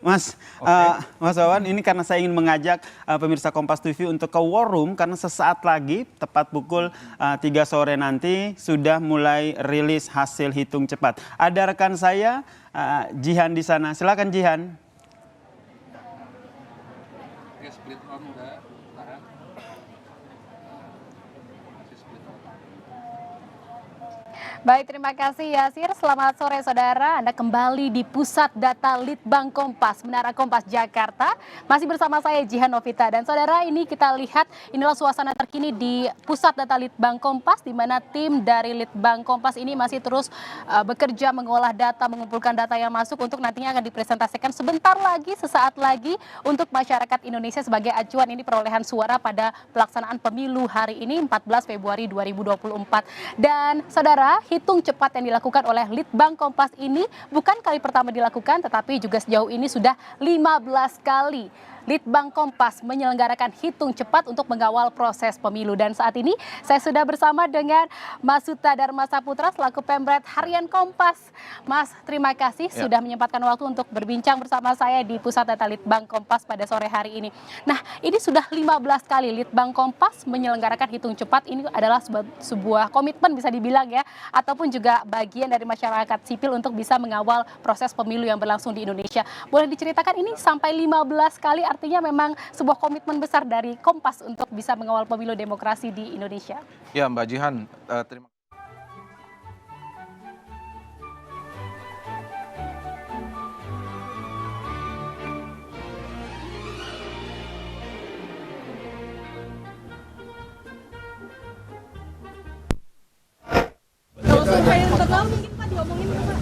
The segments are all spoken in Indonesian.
Mas, Oke. Mas Wawan, ini karena saya ingin mengajak pemirsa Kompas TV untuk ke War Room karena sesaat lagi, tepat pukul 3 sore nanti, sudah mulai rilis hasil hitung cepat. Ada rekan saya, Jihan di sana. Silakan Jihan. Oke, split on udah. Tahan. Masih split on. Baik, terima kasih Yasir. Selamat sore saudara. Anda kembali di Pusat Data Litbang Kompas, Menara Kompas Jakarta. Masih bersama saya Jihan Novita. Dan saudara, ini kita lihat inilah suasana terkini di Pusat Data Litbang Kompas, di mana tim dari Litbang Kompas ini masih terus bekerja mengolah data, mengumpulkan data yang masuk untuk nantinya akan dipresentasikan sebentar lagi, sesaat lagi untuk masyarakat Indonesia sebagai acuan ini perolehan suara pada pelaksanaan pemilu hari ini 14 Februari 2024. Dan saudara, hitung cepat yang dilakukan oleh Litbang Kompas ini bukan kali pertama dilakukan, tetapi juga sejauh ini sudah 15 kali Litbang Kompas menyelenggarakan hitung cepat untuk mengawal proses pemilu. Dan saat ini saya sudah bersama dengan Mas Suta Dharma Saputra selaku Pemret Harian Kompas. Mas, terima kasih sudah menyempatkan waktu untuk berbincang bersama saya di Pusat Data Litbang Kompas pada sore hari ini. Nah, ini sudah 15 kali Litbang Kompas menyelenggarakan hitung cepat. Ini adalah sebuah komitmen bisa dibilang ya, ataupun juga bagian dari masyarakat sipil untuk bisa mengawal proses pemilu yang berlangsung di Indonesia. Boleh diceritakan ini sampai 15 kali, artinya memang sebuah komitmen besar dari Kompas untuk bisa mengawal pemilu demokrasi di Indonesia. Ya, Mbak Jihan, terima kasih. Kalau survei internal mungkin Pak diomongin nggak Pak?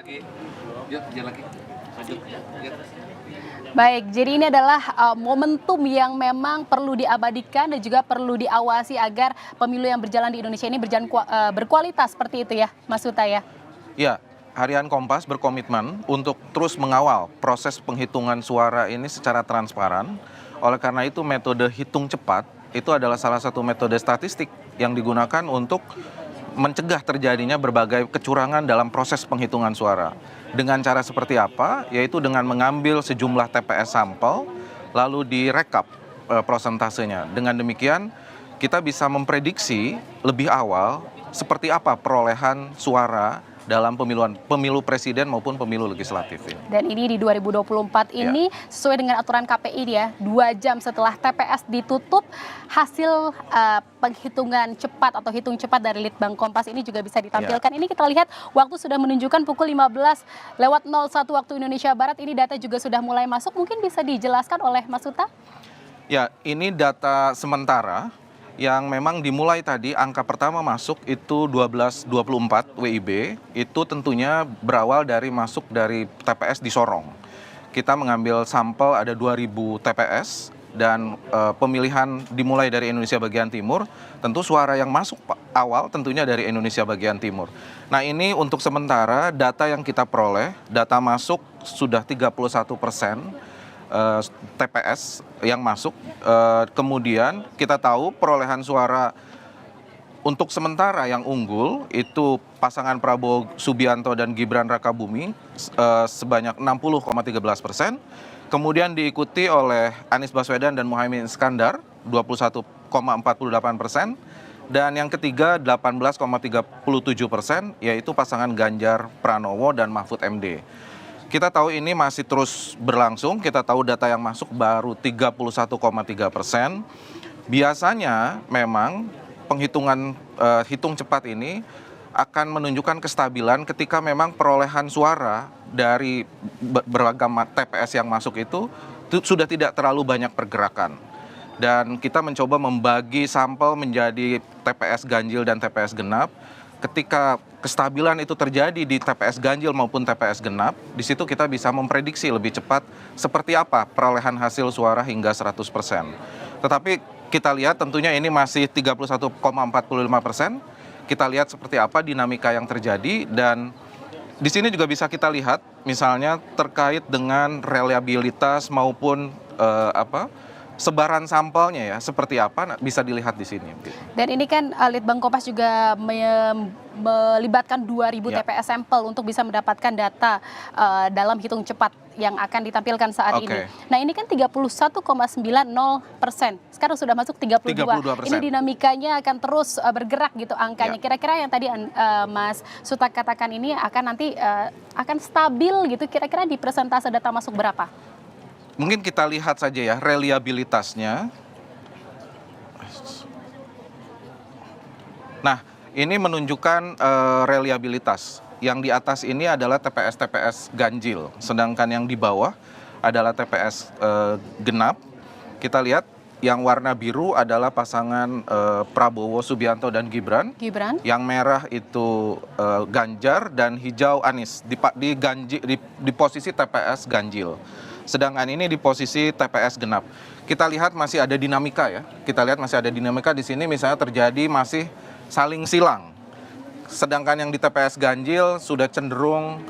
Lagi. Yuk, jalan lagi. Lanjut. Yuk. Baik, jadi ini adalah momentum yang memang perlu diabadikan dan juga perlu diawasi agar pemilu yang berjalan di Indonesia ini berkualitas seperti itu ya, Mas Suta ya. Ya, Harian Kompas berkomitmen untuk terus mengawal proses penghitungan suara ini secara transparan. Oleh karena itu, metode hitung cepat itu adalah salah satu metode statistik yang digunakan untuk mencegah terjadinya berbagai kecurangan dalam proses penghitungan suara. Dengan cara seperti apa? Yaitu dengan mengambil sejumlah TPS sampel, lalu direkap prosentasenya. Dengan demikian, kita bisa memprediksi lebih awal seperti apa perolehan suara dalam pemilu presiden maupun pemilu legislatif ini. Dan ini di 2024 ini sesuai dengan aturan KPI ya, 2 jam setelah TPS ditutup, hasil penghitungan cepat atau hitung cepat dari Litbang Kompas ini juga bisa ditampilkan. Ini kita lihat waktu sudah menunjukkan pukul 15:01 waktu Indonesia Barat, ini data juga sudah mulai masuk. Mungkin bisa dijelaskan oleh Mas Suta? Ya, ini data sementara yang memang dimulai tadi, angka pertama masuk itu 12.24 WIB, itu tentunya berawal dari masuk dari TPS di Sorong. Kita mengambil sampel ada 2.000 TPS dan pemilihan dimulai dari Indonesia bagian timur, tentu suara yang masuk awal tentunya dari Indonesia bagian timur. Nah, ini untuk sementara data yang kita peroleh, data masuk sudah 31%. TPS yang masuk, kemudian kita tahu perolehan suara untuk sementara yang unggul itu pasangan Prabowo Subianto dan Gibran Rakabuming sebanyak 60,13%, kemudian diikuti oleh Anies Baswedan dan Muhaimin Iskandar 21,48%, dan yang ketiga 18,37%, yaitu pasangan Ganjar Pranowo dan Mahfud MD. Kita tahu ini masih terus berlangsung, kita tahu data yang masuk baru 31,3%. Biasanya memang penghitungan hitung cepat ini akan menunjukkan kestabilan ketika memang perolehan suara dari beragam TPS yang masuk itu sudah tidak terlalu banyak pergerakan. Dan kita mencoba membagi sampel menjadi TPS ganjil dan TPS genap. Ketika kestabilan itu terjadi di TPS ganjil maupun TPS genap, di situ kita bisa memprediksi lebih cepat seperti apa perolehan hasil suara hingga 100%. Tetapi kita lihat tentunya ini masih 31,45%. Kita lihat seperti apa dinamika yang terjadi, dan di sini juga bisa kita lihat misalnya terkait dengan reliabilitas maupun sebaran sampelnya ya seperti apa bisa dilihat di sini. Dan ini kan Litbang Kompas juga melibatkan 2.000 Ya. TPS sampel untuk bisa mendapatkan data dalam hitung cepat yang akan ditampilkan saat ini. Nah ini kan 31,90%. Sekarang sudah masuk 32. 32%. Ini dinamikanya akan terus bergerak gitu angkanya. Ya. Kira-kira yang tadi Mas Suta katakan ini akan nanti akan stabil gitu. Kira-kira di persentase data masuk berapa? Mungkin kita lihat saja ya reliabilitasnya. Nah, ini menunjukkan reliabilitas. Yang di atas ini adalah TPS-TPS ganjil, sedangkan yang di bawah adalah TPS genap. Kita lihat yang warna biru adalah pasangan Prabowo Subianto dan Gibran. Yang merah itu Ganjar dan hijau Anies di posisi TPS ganjil. Sedangkan ini di posisi TPS genap. Kita lihat masih ada dinamika ya. Kita lihat masih ada dinamika di sini misalnya terjadi masih saling silang. Sedangkan yang di TPS ganjil sudah cenderung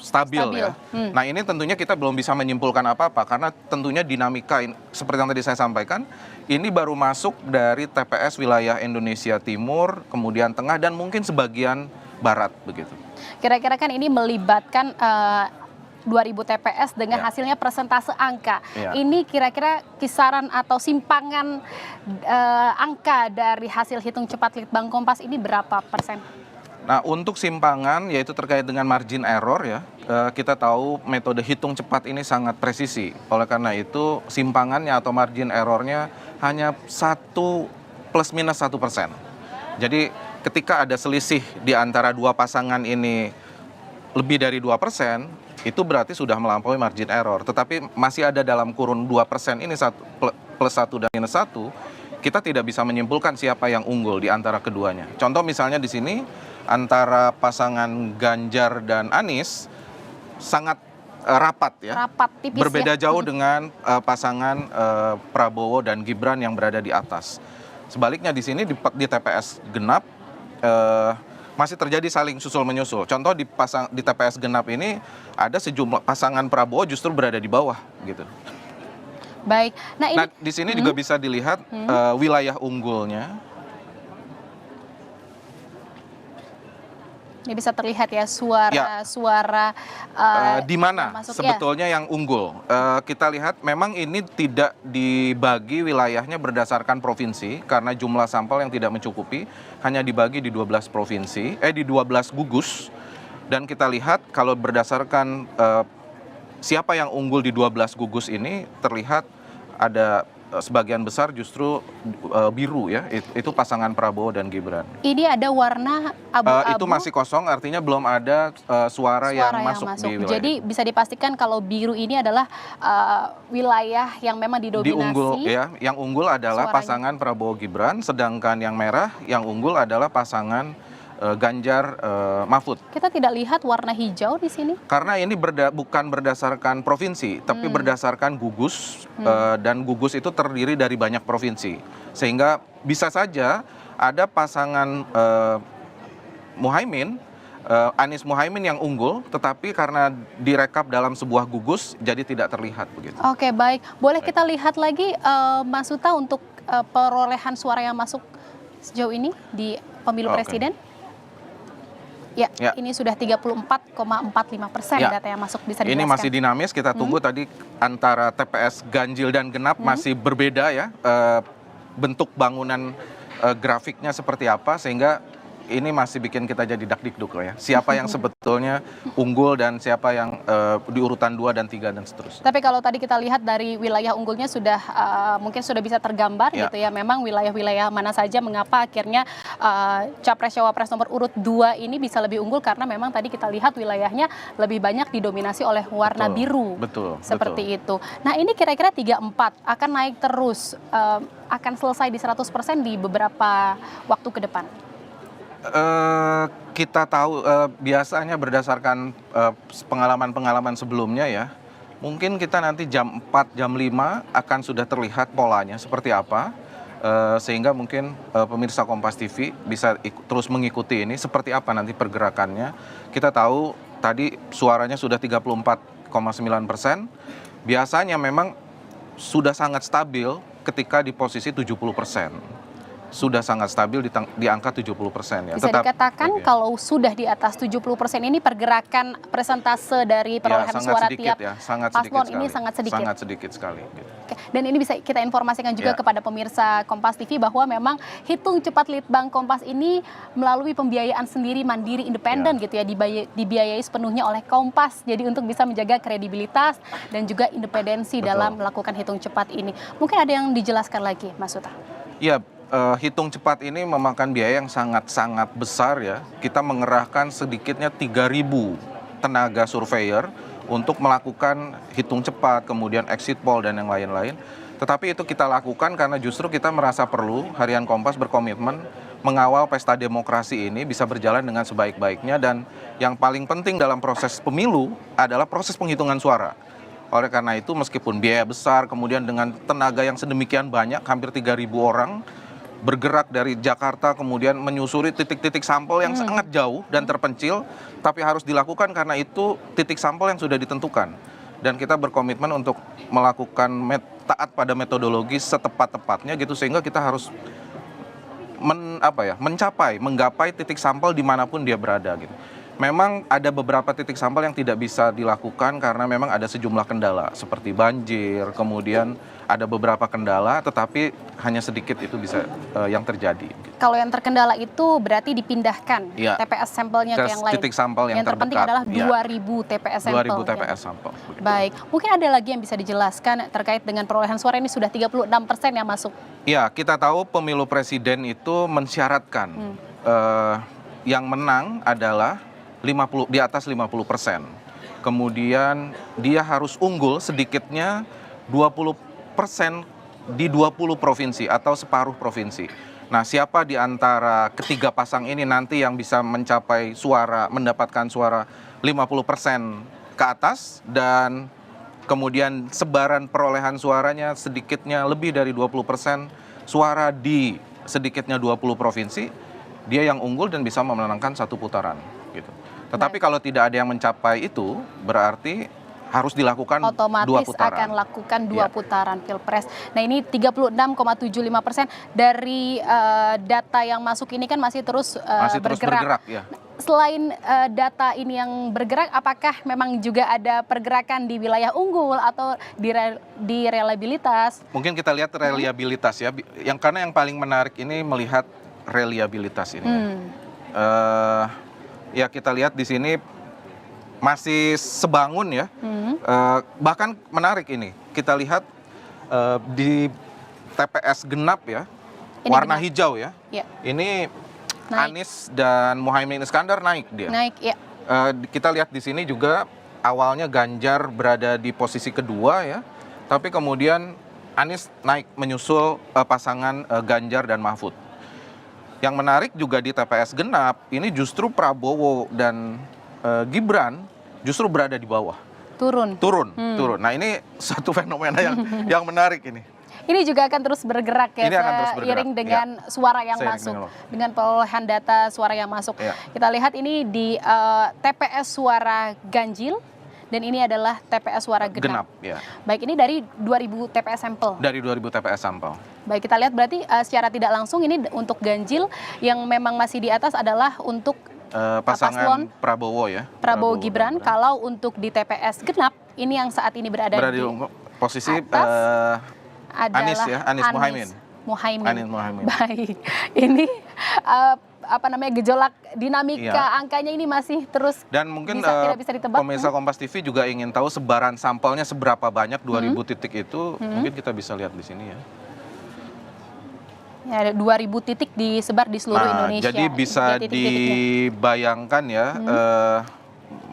stabil ya. Nah ini tentunya kita belum bisa menyimpulkan apa-apa karena tentunya dinamika seperti yang tadi saya sampaikan ini baru masuk dari TPS wilayah Indonesia Timur, kemudian Tengah dan mungkin sebagian Barat begitu. Kira-kira kan ini melibatkan 2.000 TPS dengan hasilnya persentase angka. Ini kira-kira kisaran atau simpangan angka dari hasil hitung cepat Litbang Kompas ini berapa persen? Nah untuk simpangan yaitu terkait dengan margin error ya, kita tahu metode hitung cepat ini sangat presisi. Oleh karena itu simpangannya atau margin errornya hanya 1 plus minus 1%. Jadi ketika ada selisih di antara dua pasangan ini lebih dari 2%, itu berarti sudah melampaui margin error. Tetapi masih ada dalam kurun 2% ini plus 1 dan minus 1, kita tidak bisa menyimpulkan siapa yang unggul di antara keduanya. Contoh misalnya di sini, antara pasangan Ganjar dan Anies sangat rapat ya. Rapat, tipis berbeda ya. jauh dengan pasangan Prabowo dan Gibran yang berada di atas. Sebaliknya di sini di TPS genap, masih terjadi saling susul menyusul. Contoh di TPS genap ini ada sejumlah pasangan Prabowo justru berada di bawah gitu. Baik. Nah di sini juga bisa dilihat wilayah unggulnya. Ini bisa terlihat ya suara di mana sebetulnya yang unggul. Kita lihat memang ini tidak dibagi wilayahnya berdasarkan provinsi karena jumlah sampel yang tidak mencukupi, hanya dibagi di 12 provinsi, di 12 gugus. Dan kita lihat kalau berdasarkan siapa yang unggul di 12 gugus ini terlihat ada sebagian besar justru biru ya, itu pasangan Prabowo dan Gibran. Ini ada warna abu-abu. Itu masih kosong, artinya belum ada suara yang masuk di wilayah. Jadi bisa dipastikan kalau biru ini adalah wilayah yang memang didominasi. Yang unggul adalah suaranya. Pasangan Prabowo Gibran, sedangkan yang merah yang unggul adalah pasangan Ganjar Mahfud. Kita tidak lihat warna hijau di sini. Karena ini bukan berdasarkan provinsi, tapi berdasarkan gugus, dan gugus itu terdiri dari banyak provinsi. Sehingga bisa saja ada pasangan Anies Muhaimin yang unggul, tetapi karena direkap dalam sebuah gugus, jadi tidak terlihat begitu. Oke, baik. Boleh kita lihat lagi Mas Suta untuk perolehan suara yang masuk sejauh ini di pemilu presiden? Ya, ini sudah 34,45% data yang masuk, bisa dijelaskan. Ini masih dinamis, kita tunggu tadi antara TPS ganjil dan genap masih berbeda ya, bentuk bangunan grafiknya seperti apa, sehingga ini masih bikin kita jadi dakdikduk ya. Siapa yang sebetulnya unggul dan siapa yang di urutan 2 dan 3 dan seterusnya. Tapi kalau tadi kita lihat dari wilayah unggulnya sudah mungkin sudah bisa tergambar gitu ya. Memang wilayah-wilayah mana saja mengapa akhirnya Capres-Cawapres nomor urut 2 ini bisa lebih unggul karena memang tadi kita lihat wilayahnya lebih banyak didominasi oleh warna biru. Seperti itu. Nah, ini kira-kira 34 akan naik terus, akan selesai di 100% di beberapa waktu ke depan. Kita tahu biasanya berdasarkan pengalaman-pengalaman sebelumnya ya, mungkin kita nanti jam 4, jam 5 akan sudah terlihat polanya seperti apa, sehingga mungkin pemirsa Kompas TV bisa terus mengikuti ini seperti apa nanti pergerakannya. Kita tahu tadi suaranya sudah 34,9%, biasanya memang sudah sangat stabil ketika di posisi 70%. Sudah sangat stabil di angka 70% ya. Bisa dikatakan oke. kalau sudah di atas 70% ini pergerakan persentase dari perolehan sangat suara sedikit tiap ya, sangat sedikit paslon sekali. ini sangat sedikit. Sangat sedikit sekali. Gitu. Oke, dan ini bisa kita informasikan juga Ya. kepada pemirsa Kompas TV bahwa memang hitung cepat Litbang Kompas ini melalui pembiayaan sendiri mandiri independen gitu ya, dibiayai sepenuhnya oleh Kompas. Jadi untuk bisa menjaga kredibilitas dan juga independensi Betul. dalam melakukan hitung cepat ini. Mungkin ada yang dijelaskan lagi, Mas Uta. Ya, hitung cepat ini memakan biaya yang sangat-sangat besar ya. Kita mengerahkan sedikitnya 3.000 tenaga surveyor untuk melakukan hitung cepat, kemudian exit poll dan yang lain-lain. Tetapi itu kita lakukan karena justru kita merasa perlu Harian Kompas berkomitmen mengawal pesta demokrasi ini bisa berjalan dengan sebaik-baiknya, dan yang paling penting dalam proses pemilu adalah proses penghitungan suara. Oleh karena itu meskipun biaya besar, kemudian dengan tenaga yang sedemikian banyak, hampir 3.000 orang bergerak dari Jakarta kemudian menyusuri titik-titik sampel yang sangat jauh dan terpencil, tapi harus dilakukan karena itu titik sampel yang sudah ditentukan. Dan kita berkomitmen untuk melakukan taat pada metodologi setepat-tepatnya gitu, sehingga kita harus menggapai titik sampel dimanapun dia berada gitu. Memang ada beberapa titik sampel yang tidak bisa dilakukan karena memang ada sejumlah kendala seperti banjir, kemudian ada beberapa kendala, tetapi hanya sedikit itu bisa yang terjadi. Kalau yang terkendala itu berarti dipindahkan Ya. TPS sampelnya ke yang lain. Titik sampel yang terpenting terdekat. adalah Ya. 2.000 TPS sampel. 2.000 ya. TPS sampel. Begitu. Baik, mungkin ada lagi yang bisa dijelaskan terkait dengan perolehan suara ini sudah 36% yang masuk. Ya, kita tahu pemilu presiden itu mensyaratkan yang menang adalah di atas 50%. Kemudian dia harus unggul sedikitnya 20% di 20 provinsi atau separuh provinsi. Nah, siapa di antara ketiga pasang ini nanti yang bisa mendapatkan suara 50% ke atas, dan kemudian sebaran perolehan suaranya sedikitnya lebih dari 20% suara di sedikitnya 20 provinsi, dia yang unggul dan bisa memenangkan satu putaran gitu. Tetapi kalau tidak ada yang mencapai itu, berarti harus dilakukan Otomatis dua putaran. akan lakukan dua Ya. putaran Pilpres. Nah, ini 36,75% dari data yang masuk ini kan masih terus bergerak. Ya. Selain data ini yang bergerak, apakah memang juga ada pergerakan di wilayah unggul atau di reliabilitas? Mungkin kita lihat reliabilitas ya. Karena yang paling menarik ini melihat reliabilitas ini. Ya kita lihat di sini masih sebangun ya. Bahkan menarik ini. Kita lihat di TPS genap ya. Ini warna genap. hijau ya. Ya. Ini Naik. Anies dan Muhaimin Iskandar naik dia. Naik, ya. Kita lihat di sini juga awalnya Ganjar berada di posisi kedua ya. Tapi kemudian Anies naik menyusul pasangan Ganjar dan Mahfud. Yang menarik juga di TPS genap, ini justru Prabowo dan Gibran justru berada di bawah. Turun. Turun. Nah ini satu fenomena yang menarik ini. Ini juga akan terus bergerak ya, Ini akan terus bergerak, seiring dengan suara yang Seiring masuk, dengan dengan perolehan data suara yang masuk. Ya. Kita lihat ini di TPS suara ganjil, dan ini adalah TPS suara genap. Ya. Baik, ini dari 2.000 TPS sampel. Dari 2.000 TPS sampel. Baik, kita lihat berarti secara tidak langsung ini untuk ganjil yang memang masih di atas adalah untuk Pasangan Prabowo ya. Prabowo Gibran. Kalau untuk di TPS genap, ini yang saat ini berada di di posisi atas adalah Anies ya, Anies Muhaimin. Muhaimin. Anies Muhaimin. Baik, ini gejolak dinamika Iya. angkanya ini masih terus Dan mungkin tidak bisa ditebak. pemirsa Kompas TV juga ingin tahu sebaran sampelnya seberapa banyak 2.000 titik itu, mungkin kita bisa lihat di sini ya. Ya, ada 2.000 titik disebar di seluruh Indonesia. Jadi bisa titik-titiknya. dibayangkan ya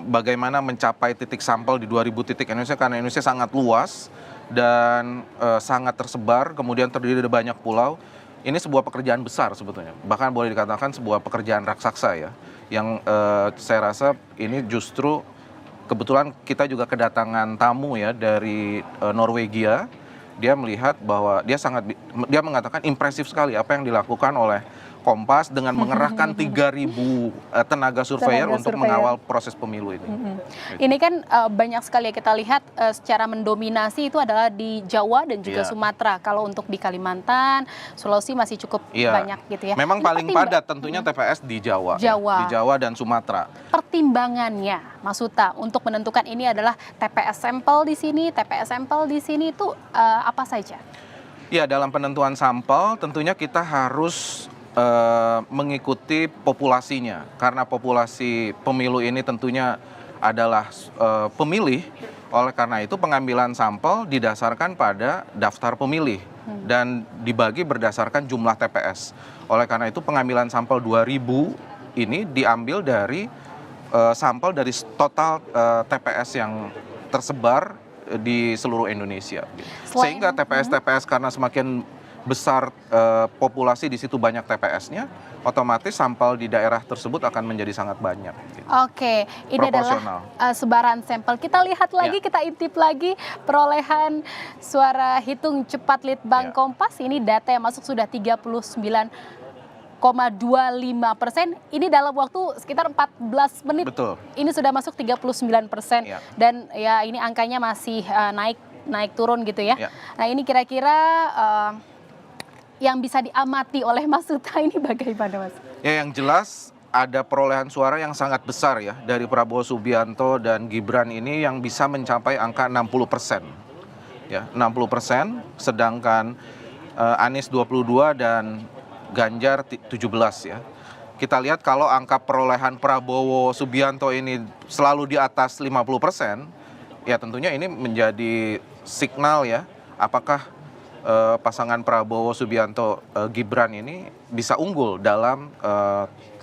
bagaimana mencapai titik sampel di 2.000 titik Indonesia, karena Indonesia sangat luas dan sangat tersebar, kemudian terdiri dari banyak pulau. Ini sebuah pekerjaan besar sebetulnya, bahkan boleh dikatakan sebuah pekerjaan raksasa ya, yang saya rasa ini justru kebetulan kita juga kedatangan tamu ya dari Norwegia. Dia melihat bahwa dia mengatakan impresif sekali apa yang dilakukan oleh Kompas dengan mengerahkan 3.000 tenaga surveyor untuk mengawal proses pemilu ini. Ini kan banyak sekali ya kita lihat secara mendominasi itu adalah di Jawa dan juga Iya. Sumatera. Kalau untuk di Kalimantan, Sulawesi masih cukup Iya. banyak gitu ya. Memang Ini paling padat tentunya TPS di Jawa. Jawa. Di Jawa dan Sumatera. Pertimbangannya, Mas Huta, untuk menentukan ini adalah TPS sampel di sini, TPS sampel di sini itu apa saja? Ya, dalam penentuan sampel tentunya kita harus mengikuti populasinya, karena populasi pemilu ini tentunya adalah pemilih. Oleh karena itu pengambilan sampel didasarkan pada daftar pemilih dan dibagi berdasarkan jumlah TPS. Oleh karena itu pengambilan sampel 2.000 ini diambil dari sampel dari total TPS yang tersebar di seluruh Indonesia. Sehingga TPS-TPS karena semakin besar populasi di situ banyak TPS-nya, otomatis sampel di daerah tersebut akan menjadi sangat banyak. Oke, ini adalah sebaran sampel. Kita lihat lagi, kita intip lagi perolehan suara hitung cepat Litbang Kompas. Ini data yang masuk sudah 39,25%. Ini dalam waktu sekitar 14 menit. Betul. Ini sudah masuk 39%. Dan ya ini angkanya masih naik turun gitu ya. Nah ini kira-kira yang bisa diamati oleh Mas Huta ini bagaimana, Mas? Ya, yang jelas ada perolehan suara yang sangat besar ya dari Prabowo Subianto dan Gibran ini yang bisa mencapai angka 60%. Ya, 60%, sedangkan Anies 22 dan Ganjar 17 ya. Kita lihat kalau angka perolehan Prabowo Subianto ini selalu di atas 50%, ya tentunya ini menjadi signal ya, apakah pasangan Prabowo Subianto Gibran ini bisa unggul dalam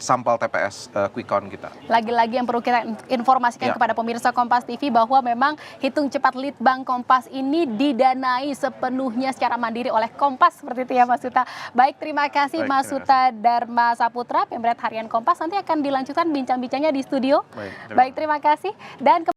sampel TPS quick count kita. Lagi-lagi yang perlu kita informasikan kepada pemirsa Kompas TV bahwa memang hitung cepat Litbang Kompas ini didanai sepenuhnya secara mandiri oleh Kompas, seperti itu ya Mas Huta. Baik, terima kasih Mas Huta Dharma Saputra, pemret harian Kompas. Nanti akan dilanjutkan bincang-bincangnya di studio. Baik, terima kasih. Dan